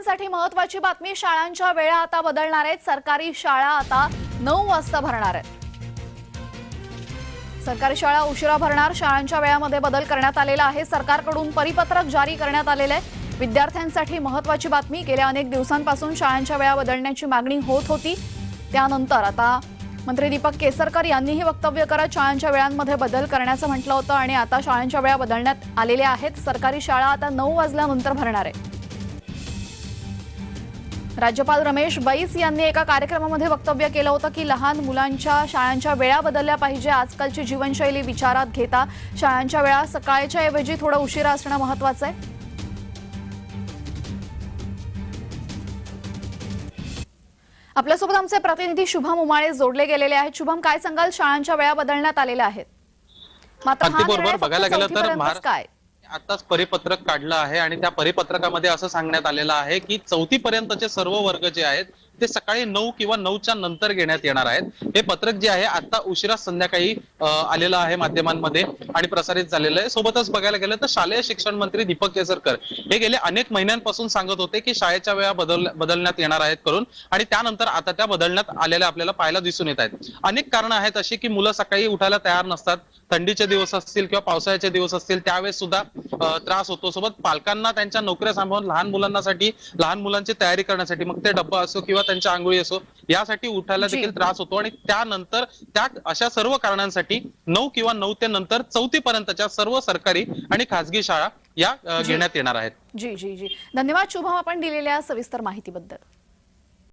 विद्यार्थ्यांसाठी महत्त्वाची बातमी, शाळांच्या वेळा आता बदलणार आहेत। सरकारी शाळा आता 9 वाजता भरणार आहेत। सरकारी शाळा उशिरा भरणार, शाळांच्या वेळामध्ये बदल करण्यात आलेला आहे। सरकारकडून परिपत्रक जारी करण्यात आलेले आहे। विद्यार्थ्यांसाठी महत्त्वाची बातमी, गेल्या अनेक दिवसांपासून शाळांच्या वेळा बदलण्याची मागणी होत होती। त्यानंतर आता मंत्री दीपक केसरकर यांनीही वक्तव्य करत शाळांच्या वेळांमध्ये बदल करण्याचं म्हटलं होतं आणि आता शाळांच्या वेळा बदलण्यात आलेल्या आहेत। सरकारी शाळा आता 9 वाजल्यानंतर भरणार आहे। राज्यपाल रमेश बैस यांनी एका कार्यक्रमामध्ये वक्तव्य केलं होतं की लहान मुलांच्या शाळांच्या वेळा बदलल्या पाहिजे। आजकालची जीवनशैली विचारात घेता शाळांच्या वेळा सकाळच्या ऐवजी थोडा उशिरा असणं महत्त्वाचं आहे। आपल्यासोबत आमचे प्रतिनिधी शुभम उमाळे जोडले गेलेले आहेत। शुभम, काय सांगाल, शाळांच्या वेळा बदलण्यात आलेल्या आहेत, मात्र हा निर्णय बघायला गेलं तर काय? आताच परिपत्रक काढलं आहे आणि त्या परिपत्रकामध्ये असं सांगण्यात आलेलं आहे की 4थी पर्यंतचे सर्व वर्ग जे आहेत ते सकाळी 9 किंवा 9च्या नंतर घेण्यात येणार आहेत। हे पत्रक जे आहे आता उशिरा संध्याकाळी आलेलं आहे माध्यमांमध्ये आणि प्रसारित झालेलं आहे। सोबतच बघायला गेलं तर शालेय शिक्षण मंत्री दीपक केसरकर हे गेले अनेक महिन्यांपासून सांगत होते की शाळेच्या वेळा बदलण्यात येणार आहेत करून, आणि त्यानंतर आता त्या बदलण्यात आलेल्या आपल्याला पाहायला दिसून येत आहेत। अनेक कारणं आहेत अशी की मुलं सकाळी उठायला तयार नसतात, थंडीचे दिवस असतील किंवा पावसाळ्याचे दिवस असतील त्यावेळेस सुद्धा त्रास होतो। सोबत पालकांना त्यांच्या नोकऱ्या सांभाळून लहान मुलांची तयारी करण्यासाठी, मग ते डब्बा असो किंवा त्यांच्या आंघोळी असो, यासाठी उठायला देखील त्रास होतो आणि त्यानंतर त्या अशा सर्व कारणांसाठी 9 किंवा 9 ते नंतर 4थी पर्यंतच्या सर्व सरकारी आणि खासगी शाळा या घेण्यात येणार आहेत। जी जी जी, धन्यवाद शुभम, आपण दिलेल्या सविस्तर माहितीबद्दल।